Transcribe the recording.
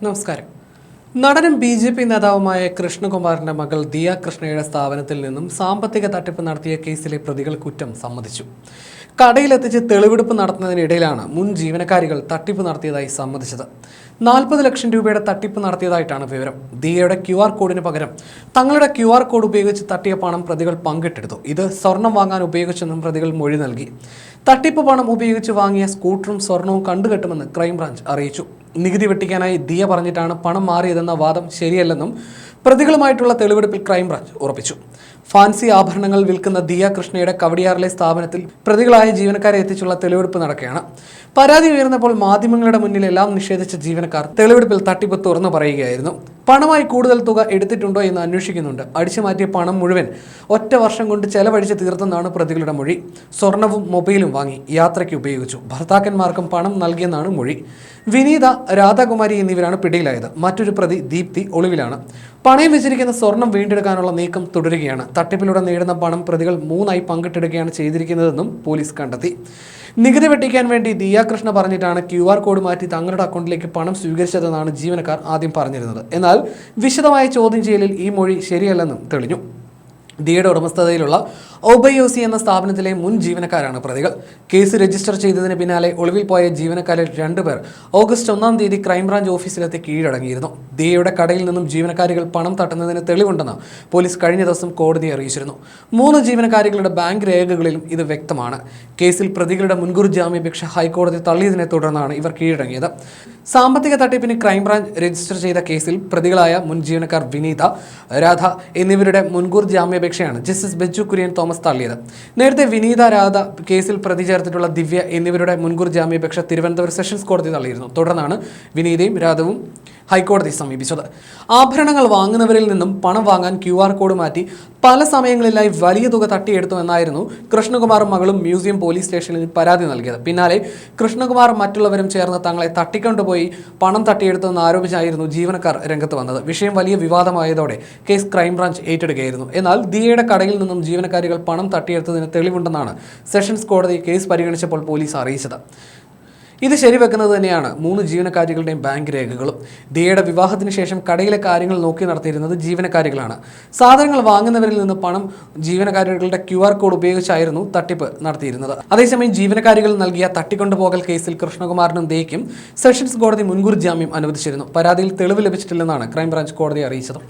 നമസ്കാരം. നടനും BJP നേതാവുമായ കൃഷ്ണകുമാറിന്റെ മകൾ ദിയ കൃഷ്ണയുടെ സ്ഥാപനത്തിൽ നിന്നും സാമ്പത്തിക തട്ടിപ്പ് നടത്തിയ കേസിലെ പ്രതികൾ കുറ്റം സമ്മതിച്ചു. കടയിലെത്തിച്ച് തെളിവെടുപ്പ് നടത്തുന്നതിനിടയിലാണ് മുൻ ജീവനക്കാരികൾ തട്ടിപ്പ് നടത്തിയതായി സമ്മതിച്ചത്. 40 ലക്ഷം രൂപയുടെ തട്ടിപ്പ് നടത്തിയതായിട്ടാണ് വിവരം. ദിയയുടെ QR കോഡിന് പകരം തങ്ങളുടെ QR കോഡ് ഉപയോഗിച്ച് തട്ടിയ പണം പ്രതികൾ പങ്കിട്ടെടുത്തു. ഇത് സ്വർണം വാങ്ങാൻ ഉപയോഗിച്ചെന്നും പ്രതികൾ മൊഴി നൽകി. തട്ടിപ്പ് പണം ഉപയോഗിച്ച് വാങ്ങിയ സ്കൂട്ടറും സ്വർണവും കണ്ടുകെട്ടുമെന്ന് ക്രൈംബ്രാഞ്ച് അറിയിച്ചു. നികുതി വെട്ടിക്കാനായി ദിയ പറഞ്ഞിട്ടാണ് പണം മാറിയതെന്ന വാദം ശരിയല്ലെന്നും പ്രതികളുമായിട്ടുള്ള തെളിവെടുപ്പിൽ ക്രൈംബ്രാഞ്ച് ഉറപ്പിച്ചു. ഫാൻസി ആഭരണങ്ങൾ വിൽക്കുന്ന ദിയ കൃഷ്ണയുടെ കവടിയാറിലെ സ്ഥാപനത്തിൽ പ്രതികളായ ജീവനക്കാരെ എത്തിച്ചുള്ള തെളിവെടുപ്പ് നടക്കുകയാണ്. പരാതി ഉയർന്നപ്പോൾ മാധ്യമങ്ങളുടെ മുന്നിൽ എല്ലാം നിഷേധിച്ച ജീവനക്കാർ തെളിവെടുപ്പിൽ തട്ടിപ്പ് തുറന്നു പറയുകയായിരുന്നു. പണമായി കൂടുതൽ തുക എടുത്തിട്ടുണ്ടോ എന്ന് അന്വേഷിക്കുന്നുണ്ട്. അടിച്ചുമാറ്റിയ പണം മുഴുവൻ ഒറ്റ വർഷം കൊണ്ട് ചെലവഴിച്ച് തീർത്തെന്നാണ് പ്രതികളുടെ മൊഴി. സ്വർണവും മൊബൈലും വാങ്ങി യാത്രയ്ക്ക് ഉപയോഗിച്ചു. ഭർത്താക്കന്മാർക്കും പണം നൽകിയെന്നാണ് മൊഴി. വിനീത, രാധാകുമാരി എന്നിവരാണ് പിടിയിലായത്. മറ്റൊരു പ്രതി ദീപ്തി ഒളിവിലാണ്. പണയം വെച്ചിരിക്കുന്ന സ്വർണം വീണ്ടെടുക്കാനുള്ള നീക്കം തുടരുകയാണ്. തട്ടിപ്പിലൂടെ നേടുന്ന പണം പ്രതികൾ 3 പങ്കിട്ടെടുക്കുകയാണ് ചെയ്തിരിക്കുന്നതെന്നും പോലീസ് കണ്ടെത്തി. നികുതി വെട്ടിക്കാൻ വേണ്ടി ദിയ കൃഷ്ണ പറഞ്ഞിട്ടാണ് QR കോഡ് മാറ്റി തങ്ങളുടെ അക്കൗണ്ടിലേക്ക് പണം സ്വീകരിച്ചതെന്നാണ് ജീവനക്കാർ ആദ്യം പറഞ്ഞിരുന്നത്. എന്നാൽ വിശദമായ ചോദ്യം ചെയ്യലിൽ ഈ മൊഴി ശരിയല്ലെന്നും തെളിഞ്ഞു. ദിയയുടെ ഉടമസ്ഥതയിലുള്ള OBOC എന്ന സ്ഥാപനത്തിലെ മുൻ ജീവനക്കാരാണ് പ്രതികൾ. കേസ് രജിസ്റ്റർ ചെയ്തതിന് പിന്നാലെ ഒളിവിൽ പോയ ജീവനക്കാരിൽ 2 പേർ ഓഗസ്റ്റ് 1-ാം തീയതി ക്രൈംബ്രാഞ്ച് ഓഫീസിലെത്തി കീഴടങ്ങിയിരുന്നു. ദിയയുടെ കടയിൽ നിന്നും ജീവനക്കാരികൾ പണം തട്ടുന്നതിന് തെളിവുണ്ടെന്ന് പോലീസ് കഴിഞ്ഞ ദിവസം കോടതിയെ അറിയിച്ചിരുന്നു. 3 ജീവനക്കാരികളുടെ ബാങ്ക് രേഖകളിലും ഇത് വ്യക്തമാണ്. കേസിൽ പ്രതികളുടെ മുൻകൂർ ജാമ്യാപേക്ഷ ഹൈക്കോടതി തള്ളിയതിനെ തുടർന്നാണ് ഇവർ കീഴടങ്ങിയത്. സാമ്പത്തിക തട്ടിപ്പിന് ക്രൈംബ്രാഞ്ച് രജിസ്റ്റർ ചെയ്ത കേസിൽ പ്രതികളായ മുൻ ജീവനക്കാർ വിനീത, രാധ എന്നിവരുടെ മുൻകൂർ ജാമ്യാപേക്ഷയാണ് ജസ്റ്റിസ് ബെച്ചു കുര്യൻ തോമസ് തള്ളിയത്. നേരത്തെ വിനീത, രാധ കേസിൽ പ്രതി ചേർത്തിട്ടുള്ള ദിവ്യ എന്നിവരുടെ മുൻകൂർ ജാമ്യാപേക്ഷ തിരുവനന്തപുരം സെഷൻസ് കോടതി തള്ളിയിരുന്നു. തുടർന്നാണ് വിനീതയും രാധവും ഹൈക്കോടതി സമീപിച്ചത്. ആഭരണങ്ങൾ വാങ്ങുന്നവരിൽ നിന്നും പണം വാങ്ങാൻ QR കോഡ് മാറ്റി പല സമയങ്ങളിലായി വലിയ തുക തട്ടിയെടുത്തുവെന്നായിരുന്നു കൃഷ്ണകുമാറും മകളും മ്യൂസിയം പോലീസ് സ്റ്റേഷനിൽ പരാതി നൽകിയത്. പിന്നാലെ കൃഷ്ണകുമാറും മറ്റുള്ളവരും ചേർന്ന് തങ്ങളെ തട്ടിക്കൊണ്ടുപോയി പണം തട്ടിയെടുത്തുവെന്ന് ആരോപിച്ചായിരുന്നു ജീവനക്കാർ രംഗത്ത് വന്നത്. വിഷയം വലിയ വിവാദമായതോടെ കേസ് ക്രൈംബ്രാഞ്ച് ഏറ്റെടുക്കുകയായിരുന്നു. എന്നാൽ ദിയയുടെ കടയിൽ നിന്നും ജീവനക്കാരികൾ പണം തട്ടിയെടുത്തതിന് തെളിവുണ്ടെന്നാണ് സെഷൻസ് കോടതി കേസ് പരിഗണിച്ചപ്പോൾ പോലീസ് അറിയിച്ചത്. ഇത് ശരിവെക്കുന്നത് തന്നെയാണ് 3 ജീവനക്കാരികളുടെയും ബാങ്ക് രേഖകളും. ദിയയുടെ വിവാഹത്തിന് ശേഷം കടയിലെ കാര്യങ്ങൾ നോക്കി നടത്തിയിരുന്നത് ജീവനക്കാരികളാണ്. സാധനങ്ങൾ വാങ്ങുന്നവരിൽ നിന്ന് പണം ജീവനക്കാരികളുടെ QR കോഡ് ഉപയോഗിച്ചായിരുന്നു തട്ടിപ്പ് നടത്തിയിരുന്നത്. അതേസമയം ജീവനക്കാരികൾ നൽകിയ തട്ടിക്കൊണ്ടുപോകൽ കേസിൽ കൃഷ്ണകുമാറിനും ദിയയ്ക്കും സെഷൻസ് കോടതി മുൻകൂർ ജാമ്യം അനുവദിച്ചിരുന്നു. പരാതിയിൽ തെളിവ് ലഭിച്ചിട്ടില്ലെന്നാണ് ക്രൈംബ്രാഞ്ച് കോടതിയെ അറിയിച്ചത്.